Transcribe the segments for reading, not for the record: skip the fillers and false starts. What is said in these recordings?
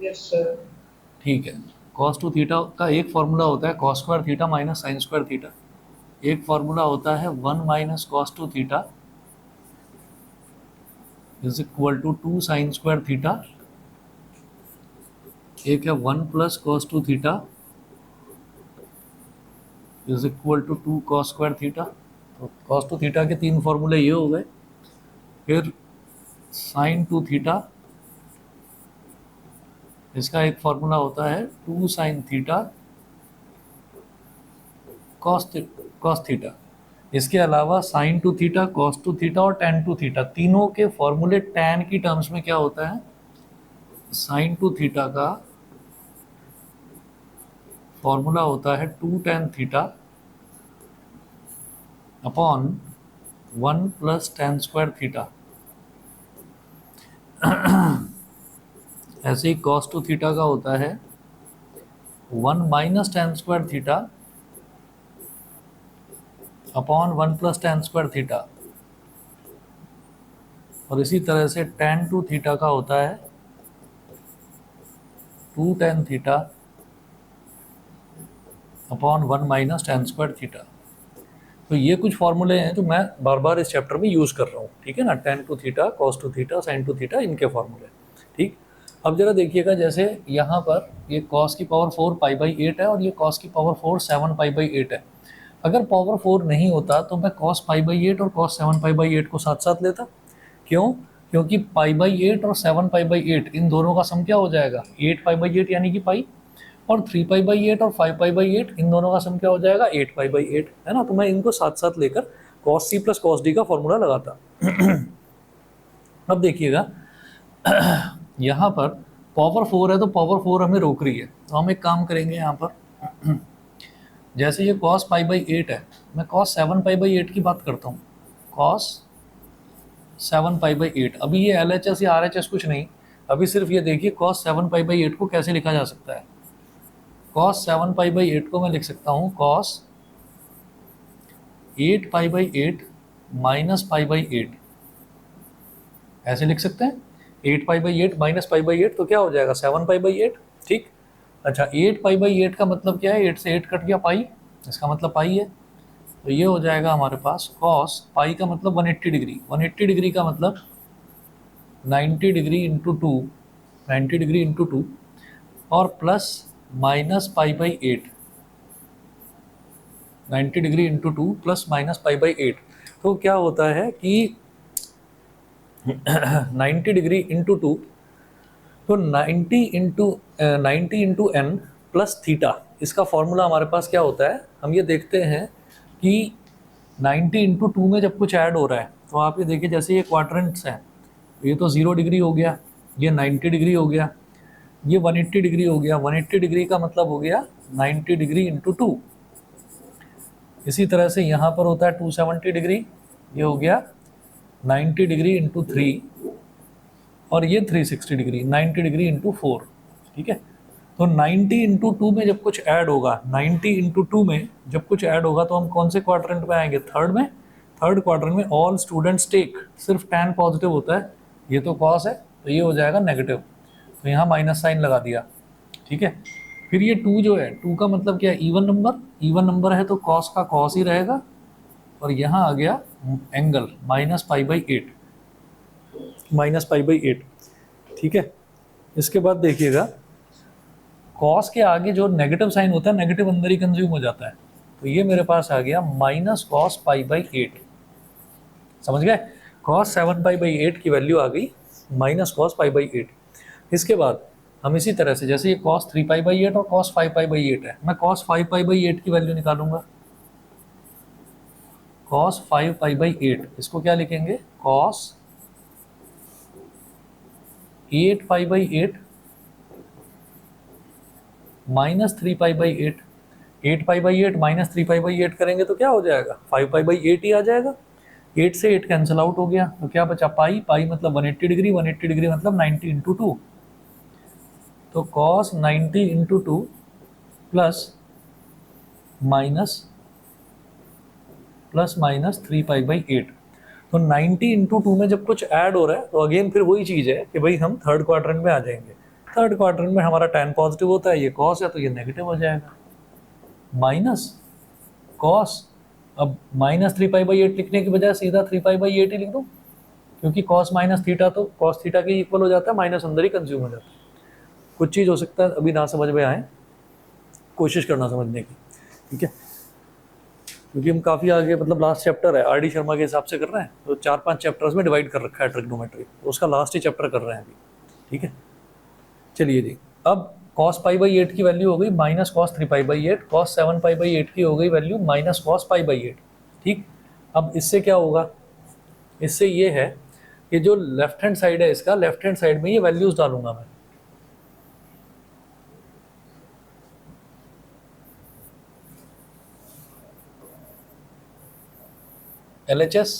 Yes sir. ठीक है। Cos two theta का एक फॉर्मूला होता है cos square theta minus sine square theta, एक फॉर्मूला होता है 1 - cos 2 theta is equal to 2 sin² theta, एक है 1 + cos 2 theta is equal to 2 cos² theta. तो cos 2 थीटा के तीन फॉर्मूले ये हो गए। फिर sin 2 थीटा, इसका एक फॉर्मूला होता है 2 sin थीटा कॉस थीटा। इसके अलावा sin 2 थीटा, cos 2 थीटा और tan 2 थीटा, तीनों के फॉर्मूले tan की टर्म्स में क्या होता है, sin 2 थीटा का फॉर्मूला होता है 2 tan theta upon 1 + tan² theta. ऐसे ही cos 2 थीटा का होता है 1 - tan² theta upon 1 + tan² theta. और इसी तरह से tan 2 थीटा का होता है 2 tan theta upon 1 - tan² theta. तो ये कुछ फॉर्मूले हैं जो मैं बार बार इस चैप्टर में यूज़ कर रहा हूँ, ठीक है ना। tan 2 theta, cos 2 theta, sin 2 theta, इनके फॉर्मूले। ठीक। अब जरा देखिएगा, जैसे यहाँ पर ये cos की पावर 4 π/8 है और ये cos की पावर 4 7 π/8 है। अगर पावर 4 नहीं होता तो मैं cos π/8 और cos 7 π/8 को साथ साथ लेता। क्यों? क्योंकि π/8 और 7 π/8 इन दोनों का सम क्या हो जाएगा, 8 π/8 यानी कि पाई, और 3 π/8 और 5 π/8 इन दोनों का सम क्या हो जाएगा, 8 π/8, है ना। तो मैं इनको साथ साथ लेकर cos c + cos d का फॉर्मूला लगाता। अब देखिएगा, यहाँ पर पावर 4 है तो पावर 4 हमें रोक रही है, तो हम एक काम करेंगे यहाँ पर। जैसे ये cos π/8 है, मैं cos 7 π/8 की बात करता हूँ। cos 7 π/8, अभी ये LHS या RHS कुछ नहीं, अभी सिर्फ ये देखिए cos 7 π/8 को कैसे लिखा जा सकता है। cos 7 π/8 को मैं लिख सकता हूँ cos 8 π/8 माइनस π/8, ऐसे लिख सकते हैं। 8 π/8 माइनस π/8 तो क्या हो जाएगा, 7 π/8। ठीक। अच्छा, 8 π/8 का मतलब क्या है, 8 से 8 कट गया पाई, इसका मतलब पाई है। तो ये हो जाएगा हमारे पास cos पाई का मतलब 180 डिग्री, 180 डिग्री का मतलब 90 डिग्री इंटू 2, 90 डिग्री इंटू 2, और plus minus π/8, 90 degree into 2 plus minus π/8। तो क्या होता है कि 90 डिग्री इंटू 2, तो 90 n प्लस थीटा, इसका फॉर्मूला हमारे पास क्या होता है, हम ये देखते हैं कि 90 इंटू 2 में जब कुछ ऐड हो रहा है तो आप ये देखिए, जैसे ये क्वाड्रेंट्स हैं, तो ये तो 0 डिग्री हो गया, ये 90 डिग्री हो गया, ये 180 डिग्री हो गया। 180 डिग्री का मतलब हो गया 90 डिग्री इंटू 2। इसी तरह से यहाँ पर होता है 270 डिग्री, ये हो गया 90 डिग्री इंटू 3, और ये 360 डिग्री, 90 डिग्री इंटू 4। ठीक है। तो 90 इंटू 2 में जब कुछ ऐड होगा, 90 इंटू 2 में जब कुछ ऐड होगा तो हम कौन से क्वाड्रेंट में आएंगे, थर्ड में। थर्ड क्वाड्रेंट में ऑल स्टूडेंट्स टेक, सिर्फ tan पॉजिटिव होता है, ये तो cos है तो ये हो जाएगा नेगेटिव, तो यहाँ माइनस साइन लगा दिया। ठीक है। फिर ये 2 जो है, 2 का मतलब क्या है, इवन नंबर, इवन नंबर है तो cos का cos ही रहेगा, और यहाँ आ गया एंगल -π/8, -π/8। ठीक है। इसके बाद देखिएगा, कॉस के आगे जो नेगेटिव साइन होता है, नेगेटिव अंदर ही कंज्यूम हो जाता है, तो ये मेरे पास आ गया -cos π/8। समझ गए, cos 7 π/8 की वैल्यू आ गई -cos π/8। इसके बाद हम इसी तरह से, जैसे ये cos 3 π/8 और cos 5 π/8 है, मैं cos 5 π/8 की वैल्यू निकालूंगा। cos 5 π/8, इसको क्या लिखेंगे, cos 8 π/8 -3 π/8। 8 π/8 -3 π/8 करेंगे तो क्या हो जाएगा, 5 π/8 ही आ जाएगा। 8 से 8 कैंसिल आउट हो गया, तो क्या बचा, पाई, पाई मतलब 180 डिग्री, 180 डिग्री मतलब 90 इंटू 2। तो cos 90 इंटू 2 प्लस माइनस 3 π/8। तो 90 इंटू 2 में जब कुछ ऐड हो रहा है तो अगेन फिर वही चीज़ है कि भाई हम थर्ड क्वाड्रेंट में आ जाएंगे। थर्ड क्वाड्रेंट में हमारा tan पॉजिटिव होता है, ये cos है तो ये नेगेटिव हो जाएगा, माइनस cos। अब माइनस 3π/8 लिखने की बजाय सीधा 3π/8 ही लिख दो, क्योंकि cos माइनस थीटा तो cos थीटा के इक्वल हो जाता है, माइनस अंदर ही कंज्यूम हो जाता है। कुछ चीज़ हो सकता है अभी ना समझ में आए, कोशिश करना समझने की, ठीक है, क्योंकि हम काफ़ी आगे, मतलब लास्ट चैप्टर है आर डी शर्मा के हिसाब से कर रहे हैं, तो 4-5 चैप्टर्स में डिवाइड कर रखा है ट्रिग्नोमेट्री, तो उसका लास्ट ही चैप्टर कर रहे हैं अभी, ठीक है। चलिए जी, अब cos π/8 की वैल्यू हो गई माइनस cos 3π/8, cos 7π/8 की हो गई वैल्यू माइनस cos π/8, ठीक। अब इससे क्या होगा, इससे ये है कि जो लेफ्ट हैंड साइड है इसका, लेफ्ट हैंड साइड में ये वैल्यूज डालूंगा मैं, LHS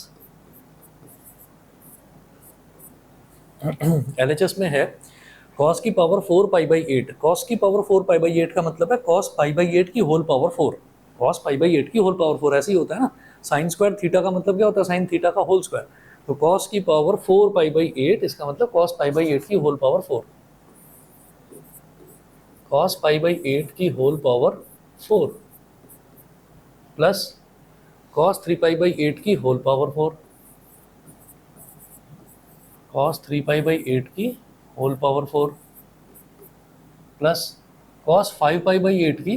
LHS में है cos की पावर 4π/8, cos की पावर 4π/8 का मतलब है cos π/8 की होल पावर 4, cos π/8 की होल पावर 4, ऐसे ही होता है ना। साइन स्क्वायर थीटा का मतलब क्या होता है, साइन थीटा का होल स्क्वायर, तो cos की पावर 4π/8 इसका मतलब cos π/8 की होल पावर 4, cos π/8 की होल पावर 4 प्लस cos 3π/8 की होल पावर 4, cos 3π/8 की होल पावर 4 प्लस cos 5π/8 की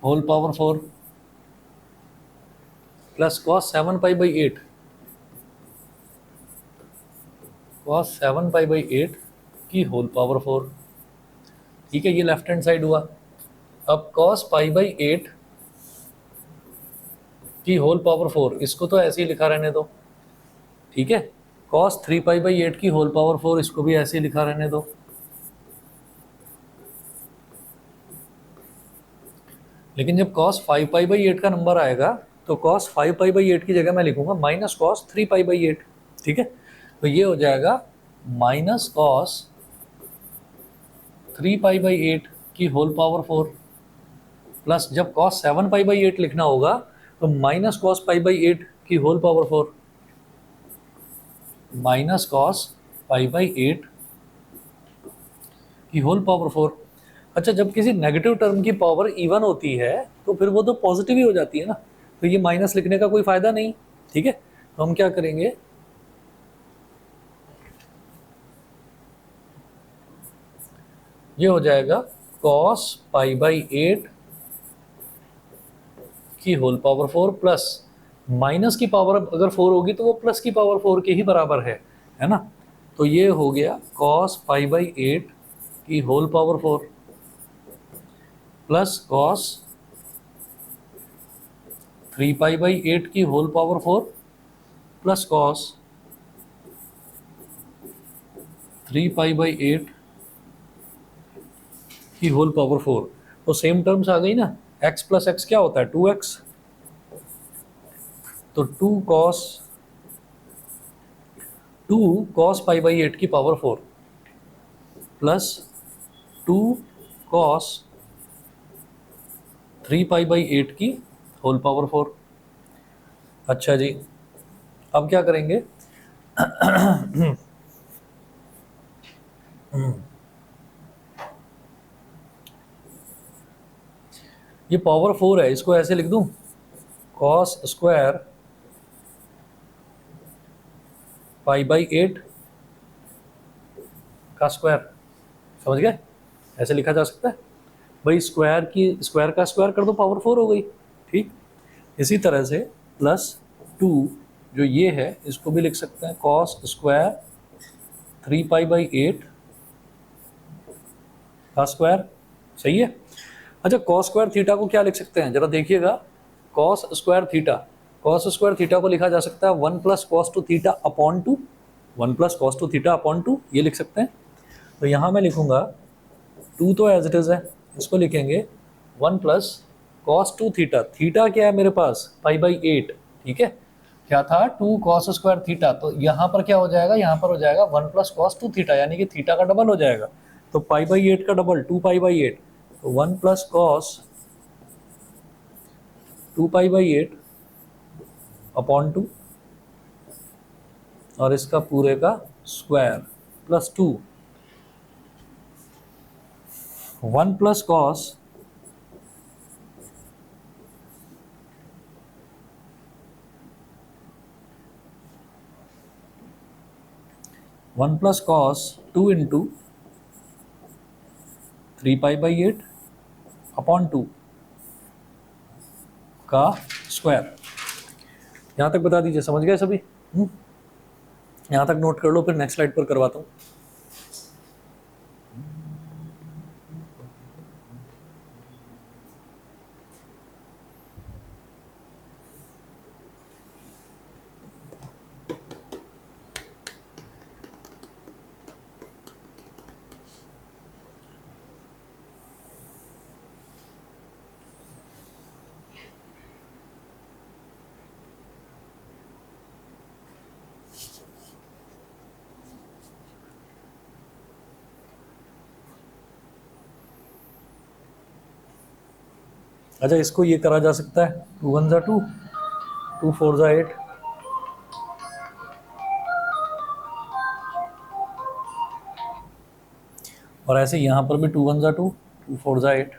whole power 4 plus cos 7π/8, cos 7π/8 की होल पावर 4, ठीक है, ये लेफ्ट हैंड साइड हुआ। अब cos π/8 की होल पावर 4, इसको तो ऐसे ही लिखा रहने दो, ठीक है। cos 3π/8 की होल पावर 4, इसको भी ऐसे ही लिखा रहने दो। लेकिन जब cos 5π/8 का नंबर आएगा तो cos 5π/8 की जगह मैं लिखूंगा माइनस cos 3π/8, ठीक है। तो ये हो जाएगा माइनस cos 3π/8 की होल पावर 4 प्लस जब cos 7π/8 लिखना होगा तो माइनस cos π/8 की होल पावर 4, माइनस cos π/8 की होल पावर 4। अच्छा, जब किसी नेगेटिव टर्म की पावर इवन होती है तो फिर वो तो पॉजिटिव ही हो जाती है ना, तो ये माइनस लिखने का कोई फायदा नहीं, ठीक है। तो हम क्या करेंगे, ये हो जाएगा cos π/8 की होल पावर 4 प्लस माइनस की पावर अगर 4 होगी तो वो प्लस की पावर 4 के ही बराबर है ना। तो ये हो गया cos π/8 की होल पावर 4 प्लस cos 3π/8 की होल पावर 4 प्लस cos 3π/8 की होल पावर 4। तो सेम टर्म्स आ गई ना, x प्लस एक्स क्या होता है 2x, तो 2 cos π/8 की पावर 4 प्लस 2 cos 3π/8 की होल पावर 4। अच्छा जी, अब क्या करेंगे ये पावर 4 है, इसको ऐसे लिख दूं cos स्क्वायर π/8 का स्क्वायर, समझ गए, ऐसे लिखा जा सकता है भाई, स्क्वायर की स्क्वायर का स्क्वायर कर दो, पावर 4 हो गई, ठीक। इसी तरह से प्लस 2 जो ये है इसको भी लिख सकते हैं cos स्क्वायर 3π/8 का स्क्वायर, सही है। अच्छा, cos स्क्वायर थीटा को क्या लिख सकते हैं जरा देखिएगा, cos स्क्वायर थीटा को लिखा जा सकता है 1 plus cos two theta upon 2, 1 plus cos two theta upon 2, ये लिख सकते हैं। तो यहाँ मैं लिखूंगा 2 तो एज इट इज है, इसको लिखेंगे 1 plus cos two theta, theta क्या है मेरे पास π/8, ठीक है, क्या था 2 cos स्क्वायर थीटा, तो यहाँ पर क्या हो जाएगा, यहाँ पर हो जाएगा 1 प्लस cos टू थीटा, यानी कि थीटा का डबल हो जाएगा, तो π/8 का डबल 2π/8, तो 1 प्लस cos 2π/8 अपॉन 2 और इसका पूरे का square plus 2 1 plus cos 1 plus cos 2 into 3 pi upon 2 का स्क्वायर। यहाँ तक बता दीजिए, समझ गए सभी? यहाँ तक नोट कर लो, फिर नेक्स्ट स्लाइड पर करवाता हूँ। अच्छा, इसको ये करा जा सकता है, 2 1 2, 2 4 8, और ऐसे यहाँ पर भी 2 1 2, 2 4 8।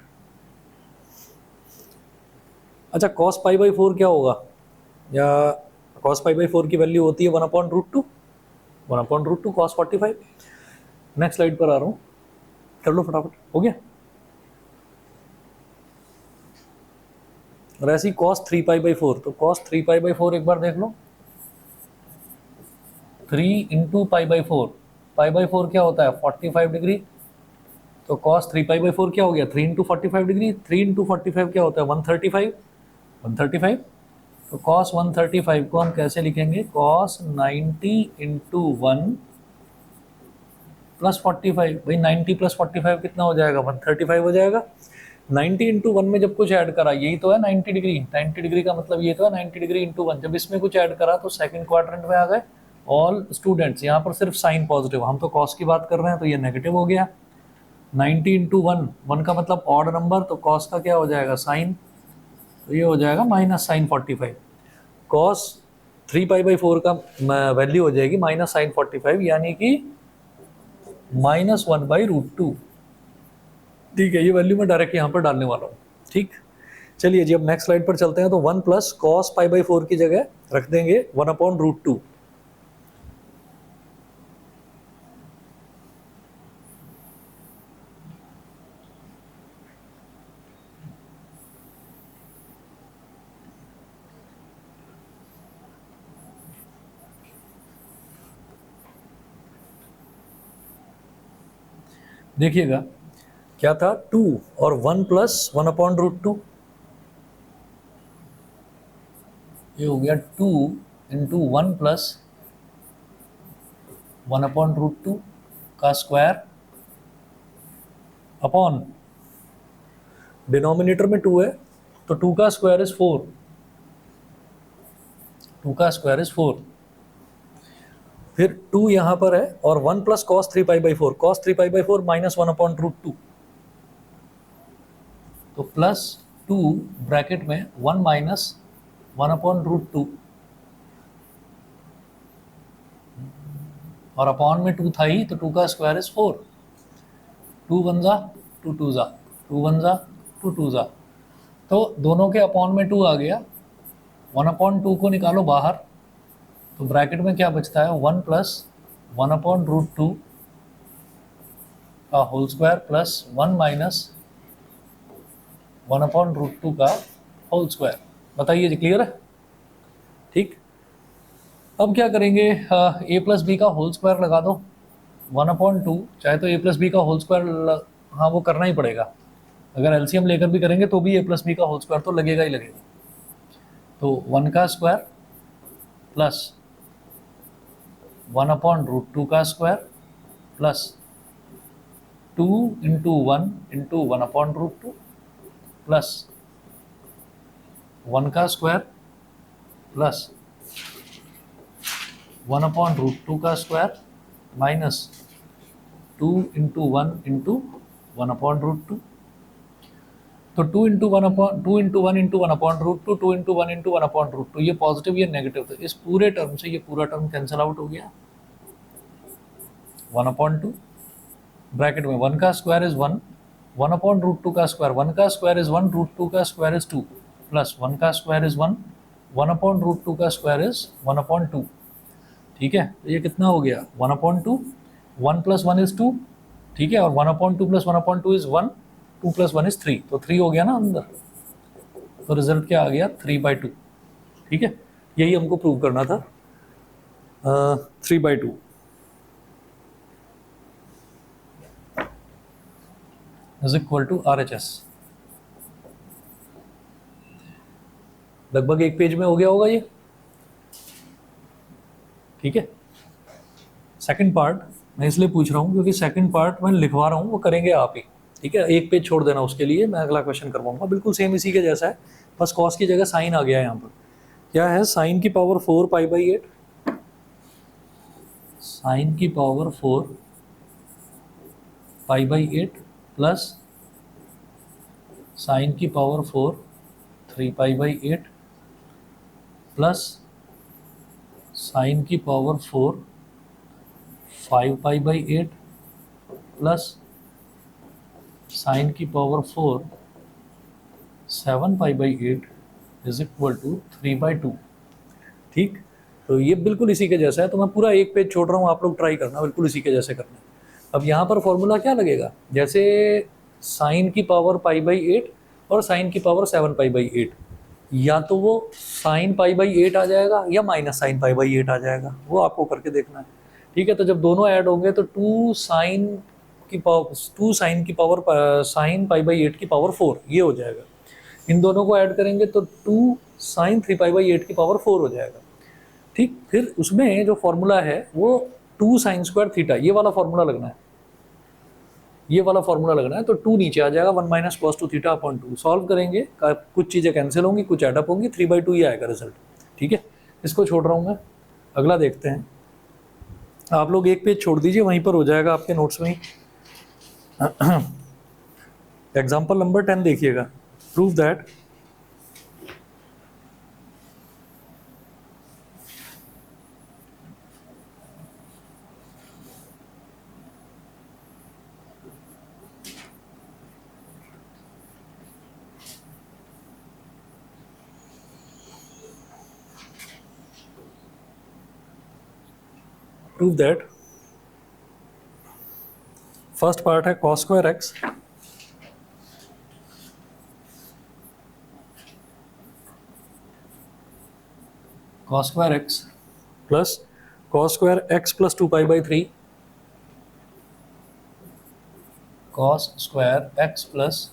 अच्छा, cos π/4 क्या होगा? या cos π/4 की वैल्यू होती है 1/√2, 1/√2 cos 45। नेक्स्ट स्लाइड पर आ रहा हूँ, कर लो फटाफट, हो गया। और ऐसी cos 3π/4, तो cos 3π/4 एक बार देख लो, 3 इंटू π/4, π/4 क्या होता है? 45 डिग्री। तो cos 3π/4 क्या हो गया? 3 इंटू 45 डिग्री। 3 इंटू 45 क्या होता है? 135, 135। तो cos 135 को हम कैसे लिखेंगे? cos 90 into 1 plus 45। भाई 90 प्लस 45 कितना हो जाएगा? 135 हो जाएगा। 90 इंटू 1 में जब कुछ ऐड करा, यही तो है 90 डिग्री। 90 डिग्री का मतलब ये तो है 90 डिग्री इंटू 1। जब इसमें कुछ ऐड करा तो सेकंड क्वाड्रेंट में आ गए ऑल स्टूडेंट्स। यहाँ पर सिर्फ साइन पॉजिटिव, हम तो कॉस की बात कर रहे हैं, तो ये नेगेटिव हो गया। 90 इंटू 1, 1 का मतलब ऑड नंबर, तो कॉस का क्या हो जाएगा? साइन। तो ये हो जाएगा माइनस साइन 45। कॉस 3π/4 का वैल्यू हो जाएगी माइनस साइन 45, यानी कि -1/√2। ठीक है, ये वैल्यू मैं डायरेक्ट यहाँ पर डालने वाला हूँ। ठीक, चलिए जी, अब नेक्स्ट स्लाइड पर चलते हैं। तो 1 प्लस कॉस π/4 की जगह रख देंगे 1/√2। देखिएगा क्या था, 2 और 1 प्लस 1/√2, ये हो गया 2 इंटू 1 प्लस 1/√2 का स्क्वायर अपॉन, डिनोमिनेटर में 2 है तो 2 का स्क्वायर इज 4, 2 का स्क्वायर इज 4। फिर 2 यहाँ पर है और 1 प्लस कॉस 3π/4, कॉस 3π/4 माइनस 1/√2, तो प्लस 2 ब्रैकेट में 1 माइनस 1/√2, और अपॉन में 2 था ही, तो 2 का स्क्वायर इज 4। 2 1 जा 2 2 जा, 2 1 जा 2 2 जा, तो दोनों के अपॉन में 2 आ गया। 1/2 को निकालो बाहर, तो ब्रैकेट में क्या बचता है? 1 प्लस 1/√2 का होल स्क्वायर प्लस 1 माइनस 1/√2 का होल स्क्वायर। बताइए जी, क्लियर है? ठीक, अब क्या करेंगे? a प्लस बी का होल स्क्वायर लगा दो 1/2, चाहे तो a प्लस बी का होल स्क्वायर, हाँ वो करना ही पड़ेगा। अगर एलसीएम लेकर भी करेंगे तो भी a प्लस बी का होल स्क्वायर तो लगेगा ही लगेगा। तो 1 का स्क्वायर प्लस 1/√2 का square plus 2 into 1 into 1/√2 plus 1 का स्क्वायर प्लस 1/√2 का स्क्वायर माइनस 2 इंटू 1 इंटू 1/√2। तो 2 into 1 into 1 into 1/√2, 2 into 1 into 1/√2, ये पॉजिटिव ये नेगेटिव, तो इस पूरे टर्म से ये पूरा टर्म कैंसिल आउट हो गया। 1/2, ब्रैकेट में 1 का स्क्वायर इज 1, 1/√2 का स्क्वायर, 1 का स्क्वायर इज 1, √2 का स्क्वायर इज 2, प्लस 1 का स्क्वायर इज 1, 1/√2 का स्क्वायर इज 1/2। ठीक है, तो ये कितना हो गया 1/2, 1 + 1 इज 2। ठीक है, और 1/2 + 1/2 इज 1, 2 + 1 इज 3, तो 3 हो गया ना अंदर, तो रिजल्ट क्या आ गया 3/2। ठीक है, यही हमको प्रूव करना था। 3/2 इज इक्वल टू RHS। लगभग एक पेज में हो गया होगा ये। ठीक है, सेकंड पार्ट मैं इसलिए पूछ रहा हूँ क्योंकि सेकंड पार्ट मैं लिखवा रहा हूँ, वो करेंगे आप ही। ठीक है, एक पेज छोड़ देना उसके लिए, मैं अगला क्वेश्चन करवाऊंगा, बिल्कुल सेम इसी के जैसा है, बस कॉस की जगह साइन आ गया है यहाँ पर। क्या है, साइन की पावर 4 π/8, साइन की पावर 4 π/8 प्लस साइन की पावर 4 3 π/8 प्लस साइन की पावर 4 5 π/8 प्लस साइन की पावर 4 7 π/8 इज इक्वल टू 3/2। ठीक, तो ये बिल्कुल इसी के जैसा है, तो मैं पूरा एक पेज छोड़ रहा हूँ, आप लोग ट्राई करना, बिल्कुल इसी के जैसे करना है। अब यहाँ पर फॉर्मूला क्या लगेगा, जैसे साइन की पावर π/8 और साइन की पावर 7 π/8, या तो वो साइन π/8 आ जाएगा या माइनस साइन π/8 आ जाएगा, वो आपको करके देखना है। ठीक है, तो जब दोनों ऐड होंगे तो 2 साइन की पावर साइन π/8 की पावर 4 ये हो जाएगा। इन दोनों को ऐड करेंगे तो 2 साइन 3 π/8 की पावर 4 हो जाएगा। ठीक, फिर उसमें जो फॉर्मूला है वो 2 साइन स्क्वायर थीटा, ये वाला फॉर्मूला लगना है, ये वाला फॉर्मूला लगना है। तो 2 नीचे आ जाएगा, 1 - cos 2 थीटा अपॉन 2, सॉल्व करेंगे, कुछ चीज़ें कैंसिल होंगी, कुछ एडअप होंगी, 3/2 ही आएगा रिजल्ट। ठीक है, इसको छोड़ रहा हूँ मैं, अगला देखते हैं। आप लोग एक पेज छोड़ दीजिए, वहीं पर हो जाएगा आपके नोट्स में ही। एग्जाम्पल नंबर 10 देखिएगा, प्रूव दैट फर्स्ट पार्ट है cos square x plus cos square x plus 2π/3, cos square x plus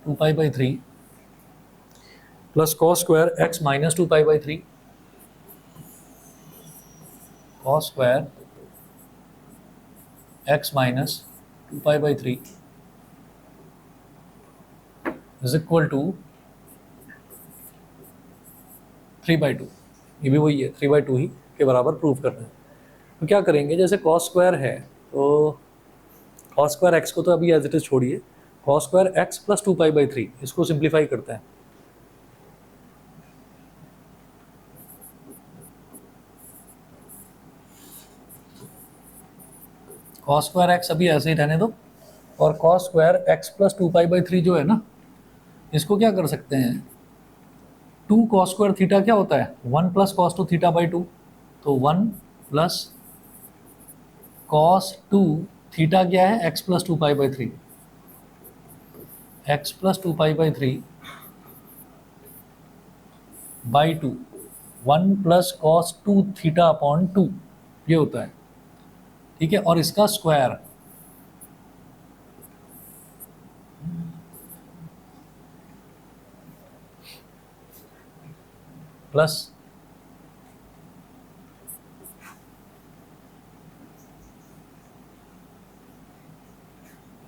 2π/3 plus cos square x minus 2π/3, cos square x minus 2π/3 is equal to 3/2। ये भी वही है, 3/2 ही के बराबर prove करना है। तो क्या करेंगे, जैसे cos स्क्वायर है तो cos स्क्वायर x को तो अभी एज इट इज छोड़िए, cos स्क्वायर x प्लस 2π/3 इसको सिंप्लीफाई करते हैं। cos स्क्वायर x अभी ऐसे ही रहने दो, और cos स्क्वायर x प्लस 2π/3 जो है ना, इसको क्या कर सकते हैं, 2 cos स्क्वायर थीटा क्या होता है 1 + cos 2 θ/2, तो 1 + cos 2 थीटा क्या है x plus 2π/3, x plus 2π/3 by 2, 1 + cos 2 θ/2 ये होता है। ठीक है, और इसका स्क्वायर प्लस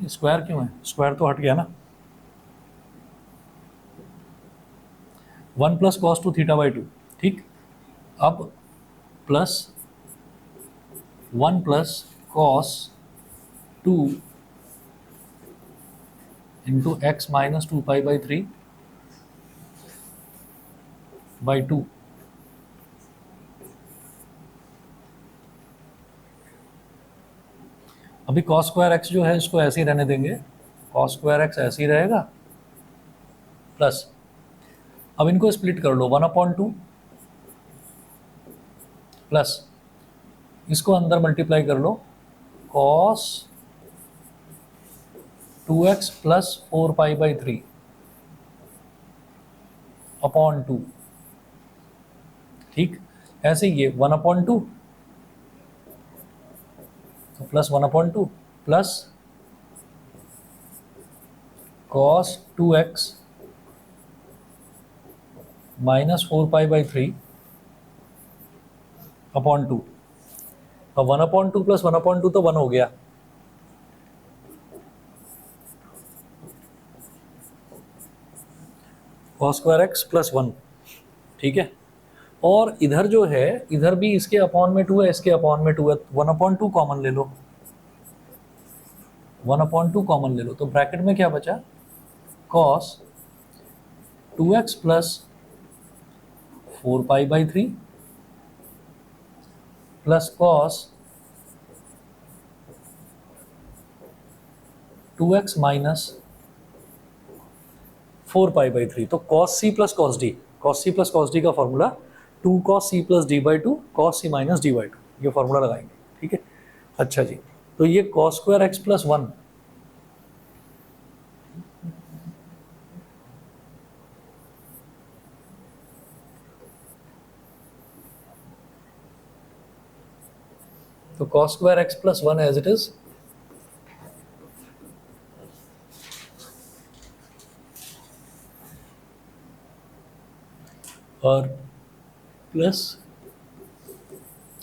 स्क्वायर क्यों है, स्क्वायर तो हट गया ना, 1 + cos 2 θ/2। ठीक, अब plus 1 + cos 2 into x minus 2π/3 by 2, अभी कॉस स्क्वायर एक्स जो है इसको ऐसे ही रहने देंगे, कॉस स्क्वायर एक्स ऐसे ही रहेगा, प्लस अब इनको स्प्लिट कर लो 1/2 प्लस इसको अंदर मल्टीप्लाई कर लो कॉस 2x प्लस 4π/3 अपॉन 2। ठीक, ऐसे ये 1/2 तो plus 1/2 plus cos 2x minus 4π/3 upon 2। अब 1/2 प्लस 1/2 तो 1 हो गया, कॉस स्क्वायर एक्स प्लस 1। ठीक है, और इधर जो है इधर भी इसके अपॉन में 2 है, इसके अपॉन में 2 है, 1/2 कॉमन ले लो, 1/2 कॉमन ले लो, तो ब्रैकेट में क्या बचा, cos 2x plus 4π/3 plus cos 2x minus 4π/3। तो कॉस सी प्लस कॉस डी, कॉस सी प्लस कॉस डी का formula 2 cos c plus d/2 cos c minus d/2, ये फॉर्मूला लगाएंगे। ठीक है, अच्छा जी, तो ये कॉस स्क्वायर एक्स प्लस 1 तो cos square x plus 1 as it is, और plus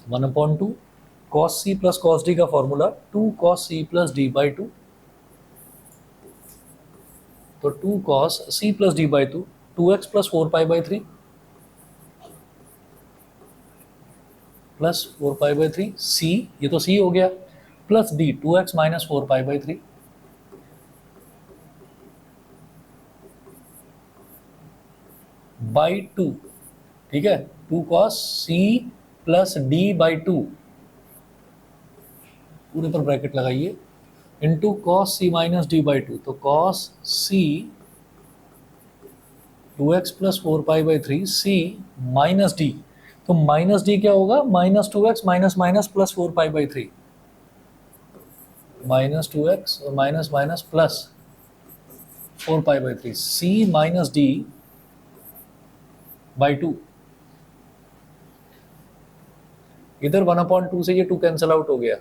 1/2 cos c plus cos d का formula 2 cos c plus d/2, तो 2 cos c plus d/2 2x plus 4π/3 plus 4π/3 c, ये तो c हो गया, plus d 2x minus 4π/3 by 2। ठीक है, 2 cos c plus d/2 पूरे पर ब्रैकेट लगाइए into cos c minus d/2, तो cos c 2x plus 4π/3 c minus d, तो माइनस डी क्या होगा, minus 2x minus minus plus 4π/3, minus 2x minus minus plus 4π/3 c minus d by 2। इधर 1/2 से ये 2 कैंसिल आउट हो गया,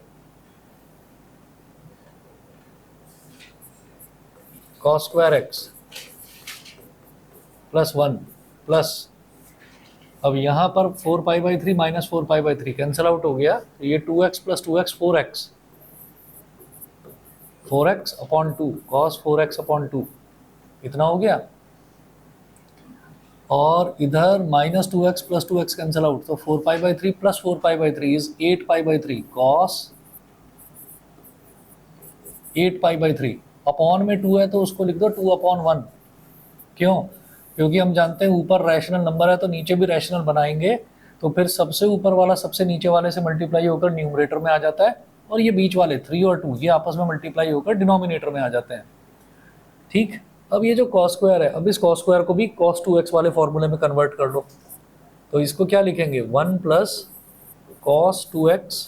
cos square x plus 1 plus, अब यहाँ पर 4π/3 माइनस 4π/3 कैंसिल आउट हो गया, तो ये 2x plus 2x 4x upon 2 cos 4x upon 2 इतना हो गया, और इधर minus 2x plus 2x cancel out, तो 4π/3 प्लस 4π/3 इज 8π/3 cos 8π/3 अपॉन में 2 है तो उसको लिख दो 2/1। क्यों, क्योंकि हम जानते हैं ऊपर रैशनल नंबर है तो नीचे भी रैशनल बनाएंगे, तो फिर सबसे ऊपर वाला सबसे नीचे वाले से मल्टीप्लाई होकर न्यूमरेटर में आ जाता है, और ये बीच वाले 3 और 2 ये आपस में मल्टीप्लाई होकर डिनोमिनेटर में आ जाते हैं। ठीक, अब ये जो cos स्क्वायर है, अब इस cos स्क्वायर को भी cos 2x वाले फॉर्मूले में कन्वर्ट कर लो, तो इसको क्या लिखेंगे 1 plus cos 2x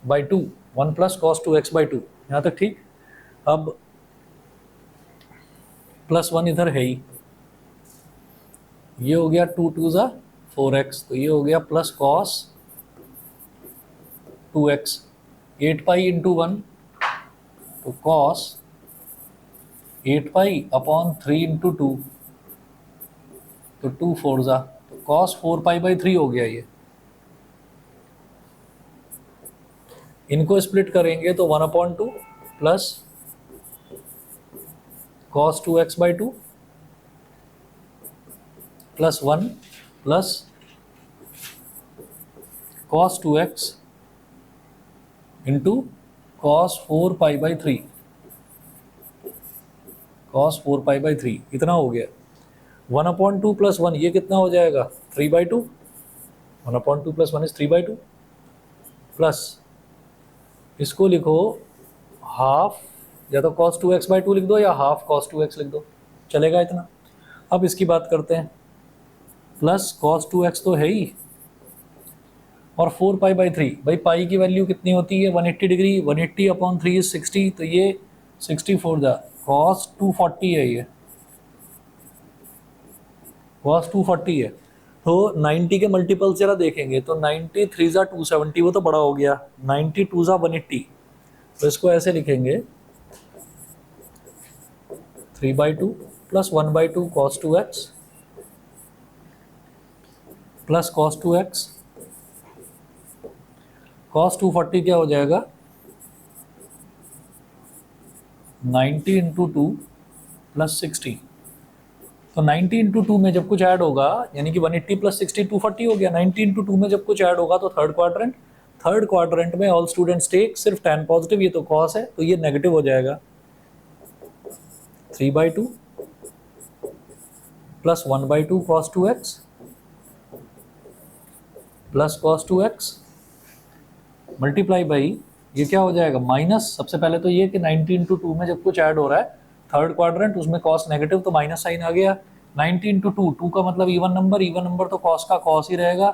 by 2, 1 plus cos 2x by 2, यहाँ तक ठीक। अब प्लस 1 इधर है ही, ये हो गया 2 2 ज़ा 4x, तो ये हो गया प्लस cos 2x 8π इंटू 1, तो cos 8π अपॉन 3 इंटू 2, तो 2 4 ज़ा, तो cos 4π/3 हो गया ये। इनको स्प्लिट करेंगे तो 1/2 plus cos 2x by 2 plus 1 plus cos 2x into cos 4π/3, cos 4π/3 इतना हो गया। 1/2 प्लस 1 ये कितना हो जाएगा 3/2, 1/2 प्लस 1 इज 3/2 प्लस इसको लिखो हाफ, या तो cos 2x/2 लिख दो या हाफ cos 2x लिख दो, चलेगा इतना। अब इसकी बात करते हैं, प्लस cos 2x तो है ही, और 4π/3, भाई पाई की वैल्यू कितनी होती है 180 डिग्री, 180/3 इज 60, तो ये 64 जा cos 240 है, ये cos 240 है। तो 90 के मल्टीपल्स जरा देखेंगे तो 90 3 जा 270, वो तो बड़ा हो गया, 90 2 जा 180, तो इसको ऐसे लिखेंगे 3/2 plus 1/2 cos 2x plus cos 2x, cos 240 क्या हो जाएगा 90 इंटू 2 प्लस 60, तो 90 इंटू 2 में जब कुछ ऐड होगा, यानी कि 180 प्लस 60 240 हो गया, 90 इंटू 2 में जब कुछ ऐड होगा तो थर्ड क्वाड्रेंट में ऑल स्टूडेंट्स टेक सिर्फ tan पॉजिटिव, ये तो cos है तो ये नेगेटिव हो जाएगा, 3/2 plus 1/2 cos 2x plus cos 2x multiply by, ये क्या हो जाएगा माइनस, सबसे पहले तो ये कि 90 इंटू 2 में जब कुछ ऐड हो रहा है थर्ड क्वाड्रेंट, उसमें cos नेगेटिव तो माइनस साइन आ गया, 90 इंटू 2, 2 का मतलब इवन नंबर तो cos का cos ही रहेगा,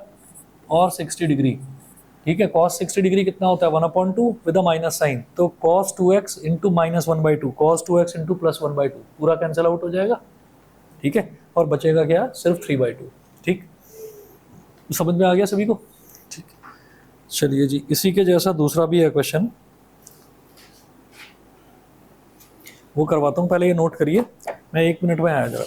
और 60 डिग्री, ठीक है, cos 60 डिग्री कितना होता है 1/2 विद अ माइनस साइन, तो cos 2x into minus 1/2, cos 2x into plus 1/2 पूरा कैंसिल आउट हो जाएगा, ठीक है, और बचेगा क्या सिर्फ 3/2, ठीक, समझ में आ गया सभी को, ठीक। चलिए जी, इसी के जैसा दूसरा भी है क्वेश्चन, वो करवाता हूँ, पहले ये नोट करिए, मैं 1 मिनट में आया जरा।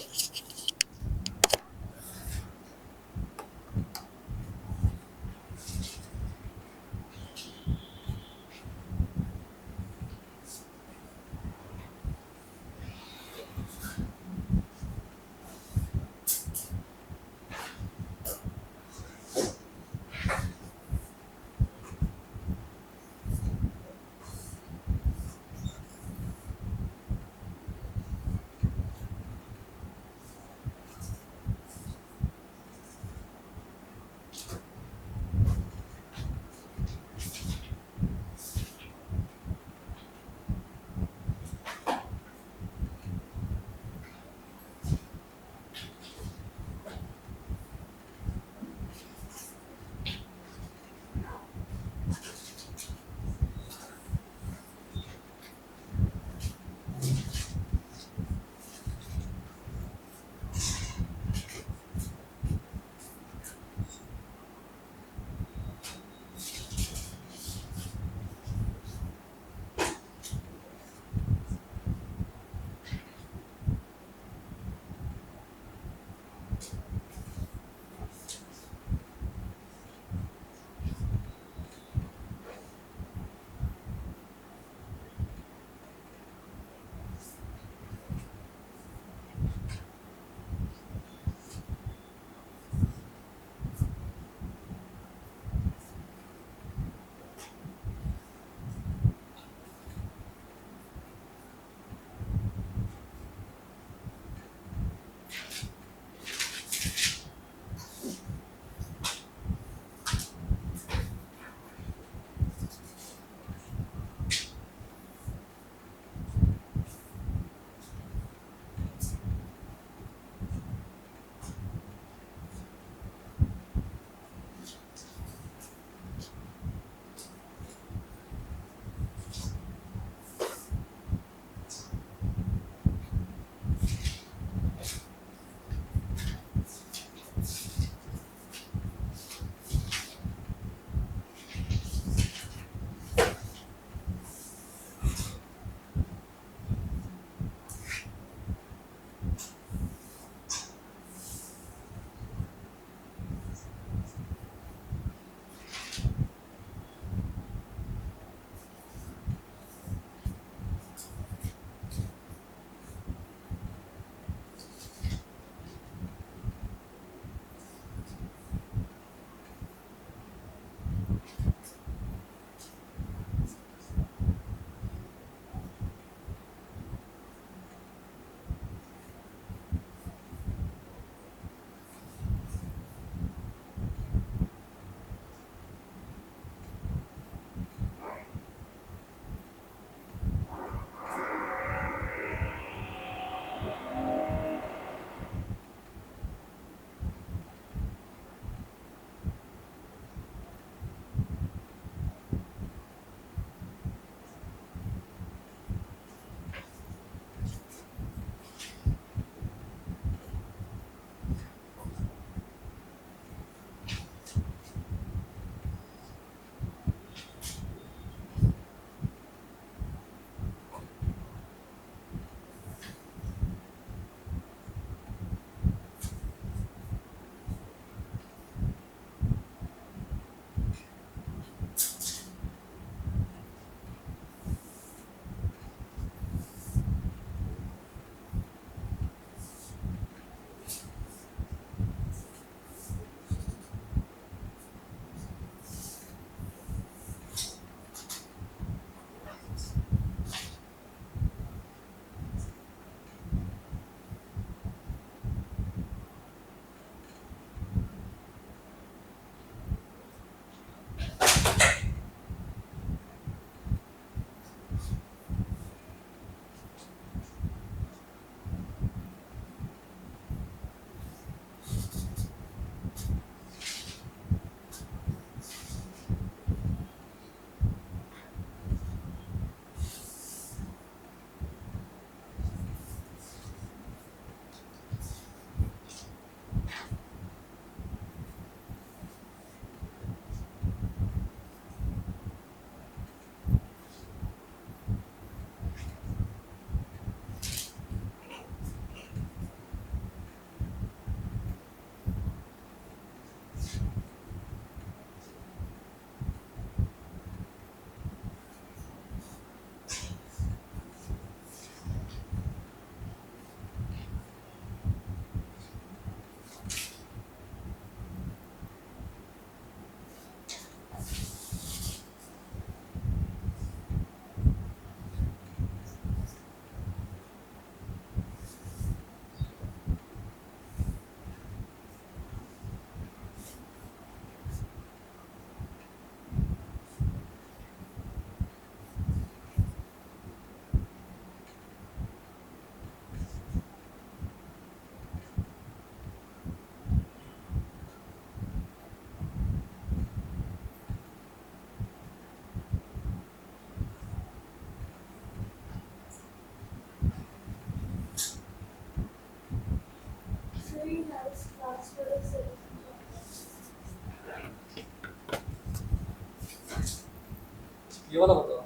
ये वाला बताओ।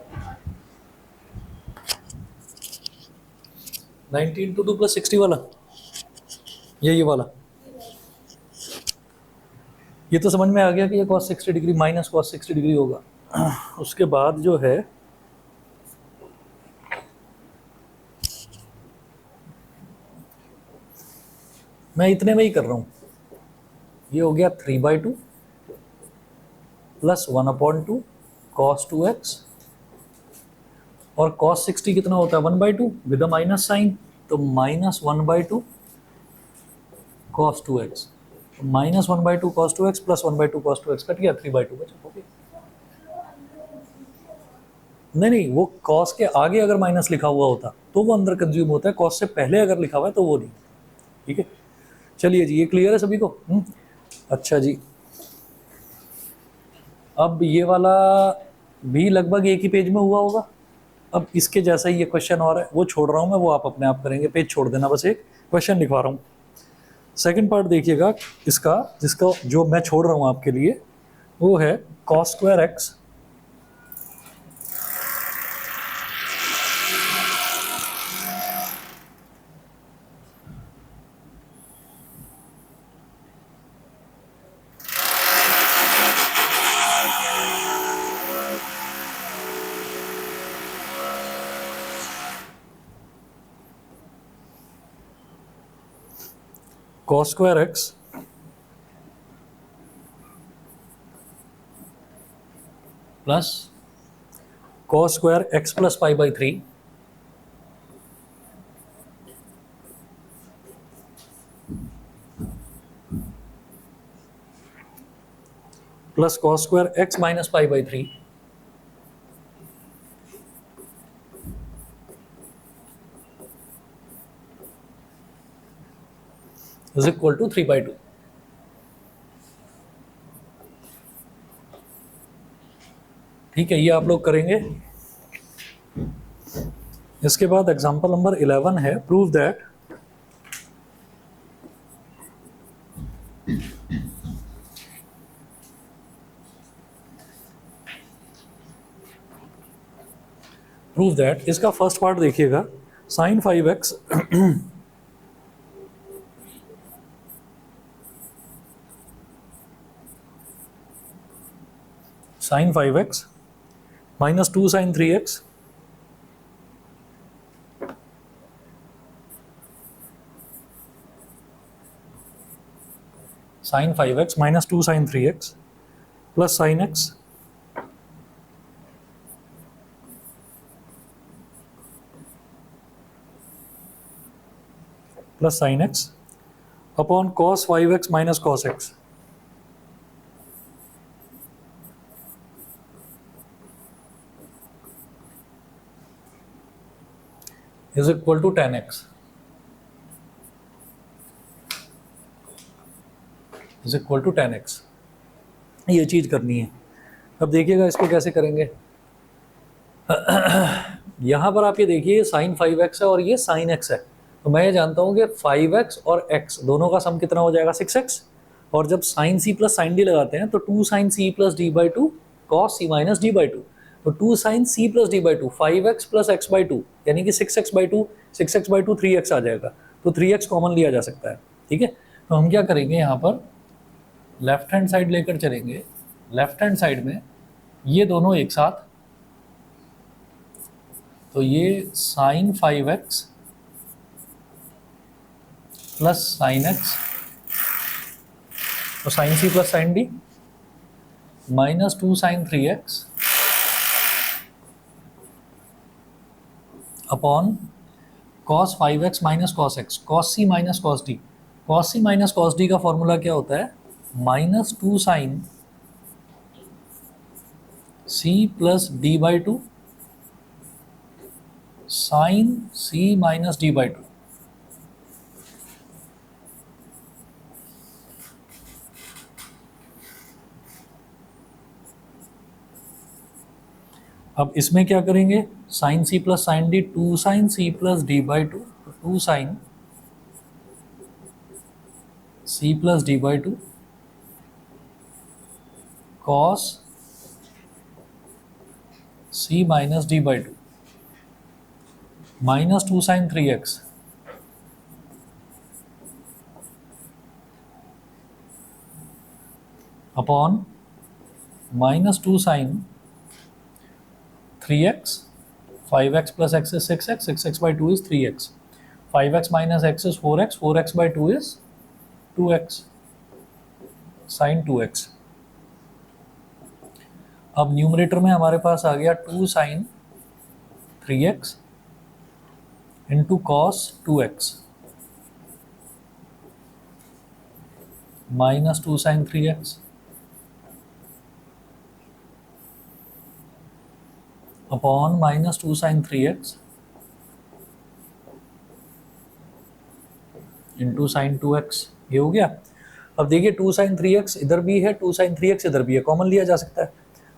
90 इंटू 2 प्लस 60 वाला, ये वाला। ये तो समझ में आ गया कि ये cos 60 degree minus cos 60 degree होगा। उसके बाद जो है मैं इतने में ही कर रहा हूँ, ये हो गया 3/2 प्लस 1/2 cos 2x, और cos 60 कितना होता है 1/2 विद अ माइनस साइन, तो minus 1/2 cos 2x, minus 1/2 cos 2x plus 1/2 cos 2x cut गया, 3/2 बचा। ओके, नहीं वो cos के आगे अगर माइनस लिखा हुआ होता तो वो अंदर कंज्यूम होता है, cos से पहले अगर लिखा हुआ है तो वो नहीं। ठीक है, चलिए जी, ये क्लियर है सभी को? अच्छा जी, अब ये वाला भी लगभग एक ही पेज में हुआ होगा। अब इसके जैसा ही ये क्वेश्चन और है, वो छोड़ रहा हूँ मैं, वो आप अपने आप करेंगे, पेज छोड़ देना, बस एक क्वेश्चन लिखवा रहा हूँ। सेकंड पार्ट देखिएगा इसका, जिसका जो मैं छोड़ रहा हूँ आपके लिए, वो है cos square x cos square x plus cos square x plus π/3 plus cos square x minus π/3 is equal to 3/2। ठीक है, ये आप लोग करेंगे। इसके बाद एग्जांपल नंबर 11 है, प्रूव दैट इसका फर्स्ट पार्ट देखिएगा, sin 5x sin 5x minus 2 sin 3x sin 5x minus 2 sin 3x plus sin x plus sin x upon cos 5x minus cos x is equal to 10x is equal to 10x। ये चीज़ करनी है। अब देखिएगा इसको कैसे करेंगे। यहाँ पर आप ये देखिए साइन 5x है और ये साइन x है, तो मैं ये जानता हूँ कि 5x और x दोनों का सम कितना हो जाएगा 6x, और जब sine c plus sine d लगाते हैं तो 2 sine c plus d/2 cos c minus d/2, तो 2 sine c plus d/2 5x plus x/2 यानी कि 6x/2 6x/2 3x आ जाएगा, तो 3x कॉमन लिया जा सकता है। ठीक है, तो हम क्या करेंगे, यहाँ पर लेफ्ट हैंड साइड लेकर चलेंगे। लेफ्ट हैंड साइड में ये दोनों एक साथ, तो ये sine 5x plus sine x, तो sine c plus sine d minus 2 sine 3x upon cos 5x minus cos x, cos c minus cos d। cos c minus cos d का formula क्या होता है, minus 2 sine c plus d/2 sine c minus d/2। अब इसमें क्या करेंगे, sine c plus sine d 2 sine c plus d/2, 2 sine c plus d/2 cos c minus D by two minus two sine three X upon minus two sine three X, five X plus X is six X by two is three X, five X minus X is four X by two is two X sine two X. अब numerator में हमारे पास आ गया two sine three X into cos two X minus two sine three X upon minus two sine three X into sine two x. ये हो गया। अब देखिए टू साइन थ्री एक्स इधर भी है, टू साइन थ्री एक्स इधर भी है, कॉमन लिया जा सकता है,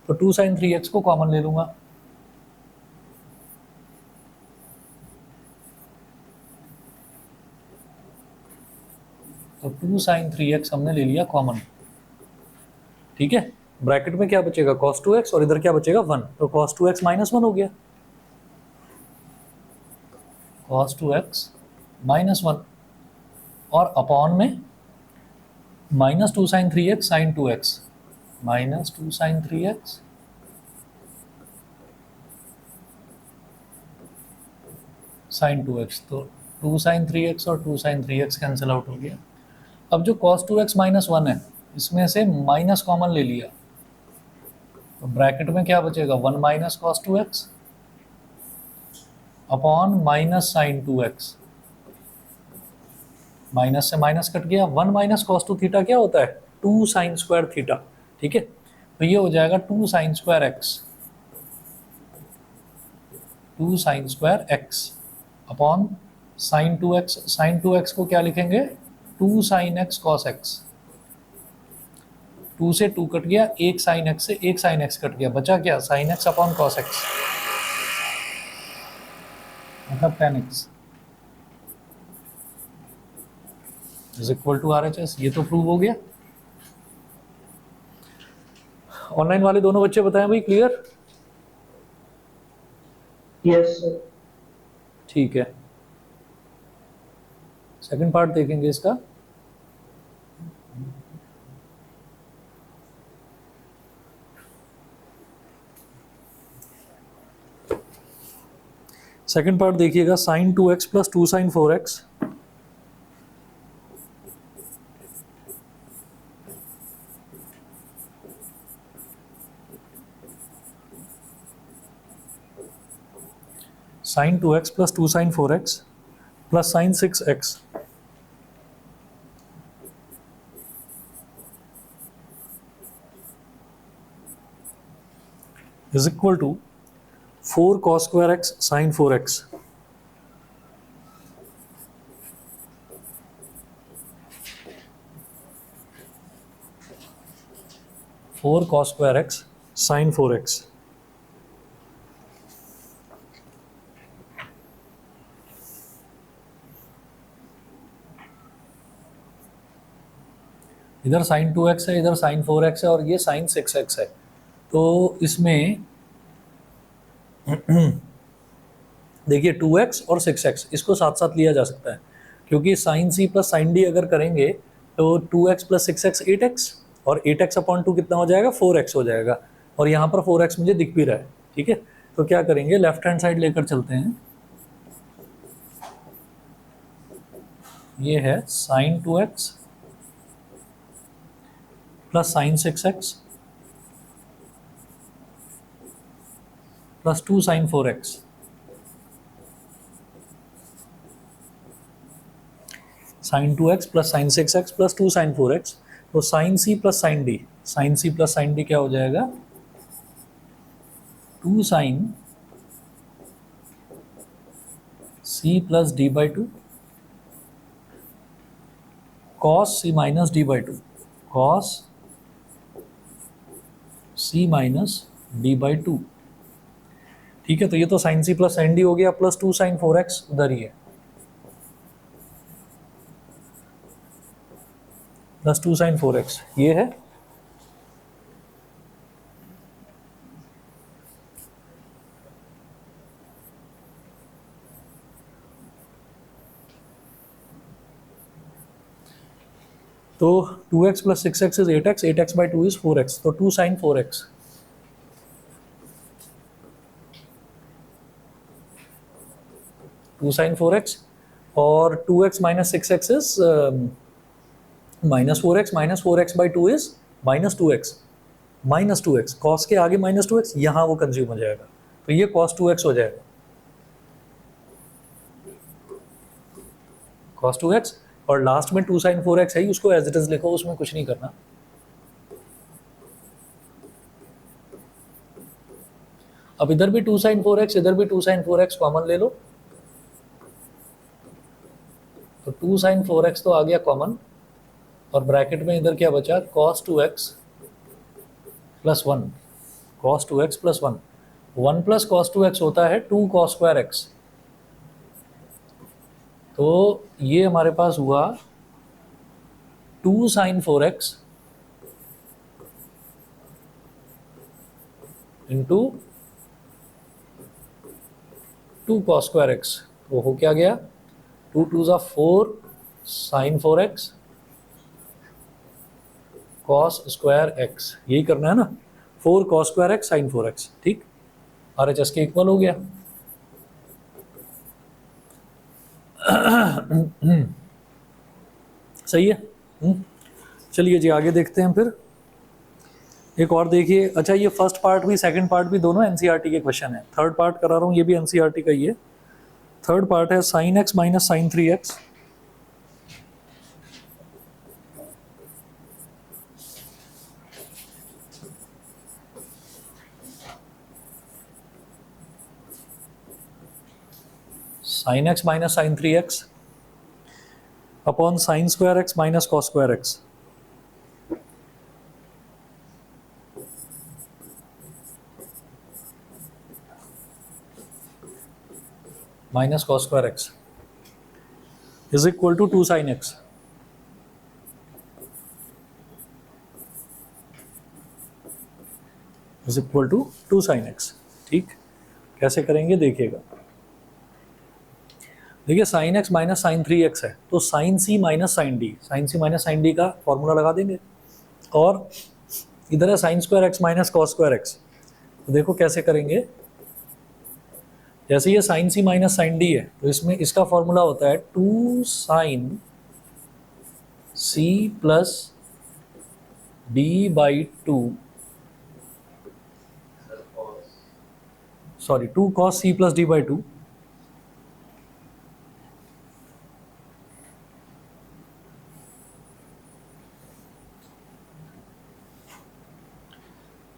तो टू साइन थ्री एक्स को कॉमन ले लूंगा। तो टू साइन थ्री एक्स हमने ले लिया कॉमन, ठीक है। ब्रैकेट में क्या बचेगा, कॉस टू एक्स, और इधर क्या बचेगा, वन, तो cos two X minus one हो गया, cos two X minus one, और अपॉन में minus two sine three X sine two X, minus two sine three X sine two X, तो टू साइन थ्री एक्स और two sine three X cancel out हो गया। अब जो cos two X minus one है इसमें से minus common ले लिया, तो ब्रैकेट में क्या बचेगा, one minus cos two x upon minus sign two X, minus से माइनस कट गया, one minus cos two theta क्या होता है, टू साइन स्क्वायर थीटा, ठीक है। तो ये हो जाएगा two sine square X, two sine square X upon sine two X, sine two X को क्या लिखेंगे, two sine X cos X, two से टू कट गया, एक साइन एक्स से एक साइन एक्स कट गया, बचा क्या, sine x upon cos x मतलब tan x is equal to R H S. ये तो प्रूव हो गया। ऑनलाइन वाले दोनों बच्चे बताएं भाई, क्लियर? Yes sir. ठीक है, सेकंड पार्ट देखेंगे इसका। सेकंड पार्ट देखिएगा, sine two x plus two sine four x sine two x plus two sine four X plus sine six X is equal to four cos square X sine four X. Four cos square X sine four X, इधर sine two X है, इधर sign four x है, और ये sign six x है। तो इसमें देखिए टू एक्स और सिक्स एक्स इसको साथ साथ लिया जा सकता है, क्योंकि साइन सी प्लस साइन डी अगर करेंगे तो two x plus six X eight X, और एट एक्स अपॉन टू कितना हो जाएगा, फोर एक्स हो जाएगा, और यहाँ पर फोर एक्स मुझे दिख भी रहा है, ठीक है। तो क्या करेंगे, लेफ्ट हैंड साइड लेकर चलते हैं, ये है sine two x plus sine six x plus two sine four x, sine two x plus sine six x plus two sine four x, तो साइन सी प्लस साइन डी, साइन सी plus sine d क्या हो जाएगा, two sine C plus D by two cos c minus D by two, cos c minus D by two, ठीक है। तो ये तो sine सी plus sine D हो गया, plus two sine four x उधर ही है, plus two sine four x ये है, तो 2x plus 6x is 8x, 8x by 2 is 4x, तो 2 साइन 4x, 2 साइन 4x, और 2x minus 6x is -4x, -4x by 2 is -2x, -2x, cos के आगे -2x, यहाँ वो कंज्यूम हो जाएगा, तो ये cos 2x हो जाएगा, cos 2x, और लास्ट में 2 साइन 4x है, उसको एज इट इज लिखो, उसमें कुछ नहीं करना। अब इधर भी 2 साइन 4x, इधर भी 2 साइन 4x कॉमन ले लो, तो 2 साइन 4x तो आ गया कॉमन, और ब्रैकेट में इधर क्या बचा, cos 2x plus 1, cos 2x plus 1, 1 plus cos 2x होता है 2 cos स्क्वायर x, तो ये हमारे पास हुआ 2 sine 4x into 2 cos square x, तो हो क्या गया, 2 2 ज़ा 4 sign 4x cos square x, यही करना है ना, 4 cos square x sign 4x, ठीक, RHS के इक्वल हो गया। सही है। चलिए जी आगे देखते हैं फिर, एक और देखिए। अच्छा, ये फर्स्ट पार्ट भी सेकंड पार्ट भी दोनों एनसीईआरटी के क्वेश्चन है, थर्ड पार्ट करा रहा हूँ, ये भी एनसीईआरटी का ही है। थर्ड पार्ट है sine X minus sine 3x, sine X minus sine 3x upon sine square x minus cos square x, minus cos square X is equal to 2 sine X. Is equal to 2 sine X, ठीक, कैसे करेंगे देखिएगा। देखिए sign X minus sine 3x है, तो sine C minus sine D, sine C minus sine D का formula लगा देंगे, और इधर है sine square x minus cos square X, तो देखो कैसे करेंगे। जैसे ये sine C minus sine D है, तो इसमें इसका फॉर्मूला होता है 2 sine C plus D by 2, sorry 2 cos C plus D by 2,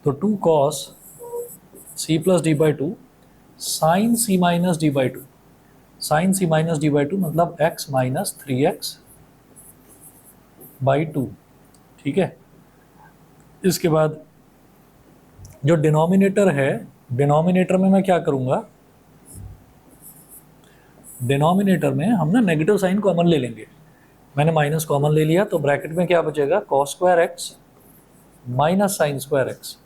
तो 2 cos C plus D by 2 sine C minus D by 2, sine C minus D by 2 मतलब x minus 3x by 2, ठीक है। इसके बाद जो denominator है, denominator में मैं क्या करूंगा, डिनोमिनेटर में हम ना नेगेटिव साइन कॉमन ले लेंगे, मैंने माइनस कॉमन ले लिया, तो ब्रैकेट में क्या बचेगा, cos square x minus sine square x,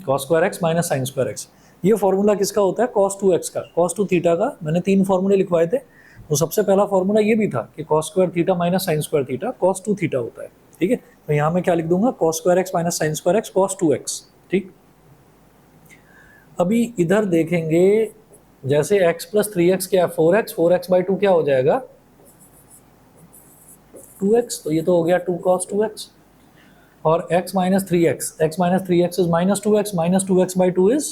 cos square x minus sine square x. ये फॉर्मूला किसका होता है, cos 2x का, cos 2 थीटा का। मैंने 3 फॉर्मूले लिखवाए थे, तो सबसे पहला फॉर्मूला ये भी था कि cos square theta minus sine square theta cos 2 theta होता है, ठीक है। तो यहाँ मैं क्या लिख दूंगा, cos square x minus sine square x cos 2x, ठीक। अभी इधर देखेंगे, जैसे x प्लस 3x क्या, 4x, 4x बाई 2 क्या हो जाएगा, 2x, तो ये तो हो गया 2 cos 2x, और x minus 3x, x minus 3x is minus 2x, minus 2x by 2 is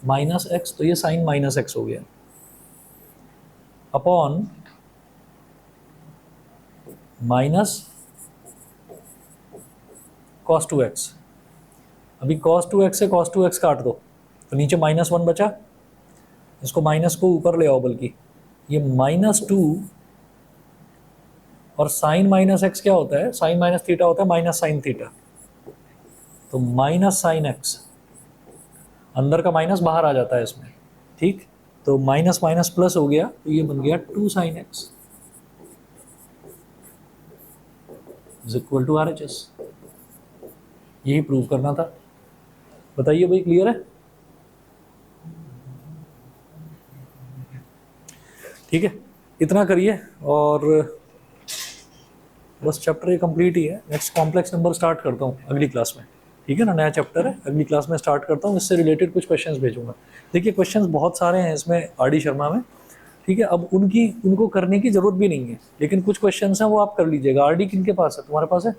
minus x, तो ये साइन माइनस x हो गया, अपॉन माइनस cos 2x। अभी cos 2x से cos 2x काट दो, तो नीचे -1 बचा, इसको माइनस को ऊपर ले आओ, बल्कि ये -2 और साइन माइनस एक्स क्या होता है, साइन माइनस थीटा होता है माइनस साइन थीटा, तो माइनस साइन एक्स, अंदर का माइनस बाहर आ जाता है इसमें, ठीक। तो माइनस माइनस प्लस हो गया, तो ये बन गया 2 sine X is equal to RHS। यही प्रूव करना था, बताइए भाई, क्लियर है, ठीक है। इतना करिए और बस चैप्टर ये कंप्लीट ही है। नेक्स्ट कॉम्प्लेक्स नंबर स्टार्ट करता हूँ अगली क्लास में, ठीक है ना। नया चैप्टर है, अगली क्लास में स्टार्ट करता हूँ, इससे रिलेटेड कुछ क्वेश्चंस भेजूंगा। देखिए क्वेश्चंस बहुत सारे हैं इसमें आर डी शर्मा में, ठीक है। अब उनको करने की जरूरत भी नहीं है, लेकिन कुछ क्वेश्चंस हैं वो आप कर लीजिएगा। आर डी किन के पास है? तुम्हारे पास है?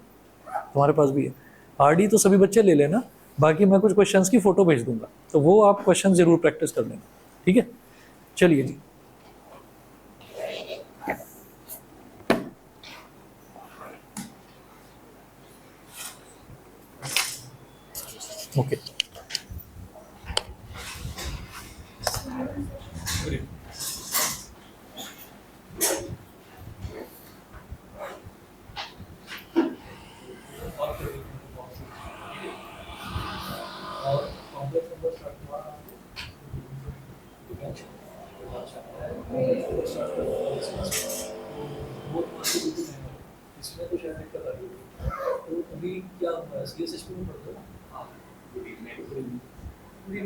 तुम्हारे पास भी है। आर डी तो सभी बच्चे ले लेना, बाकी मैं कुछ क्वेश्चंस की फोटो भेज दूंगा, तो वो आप क्वेश्चन जरूर प्रैक्टिस कर लेना, ठीक है। चलिए जी, ओके। इसमें तो शायद दिक्कत आ रही है, तो अभी क्या CSSP में पढ़ते हो? हाँ,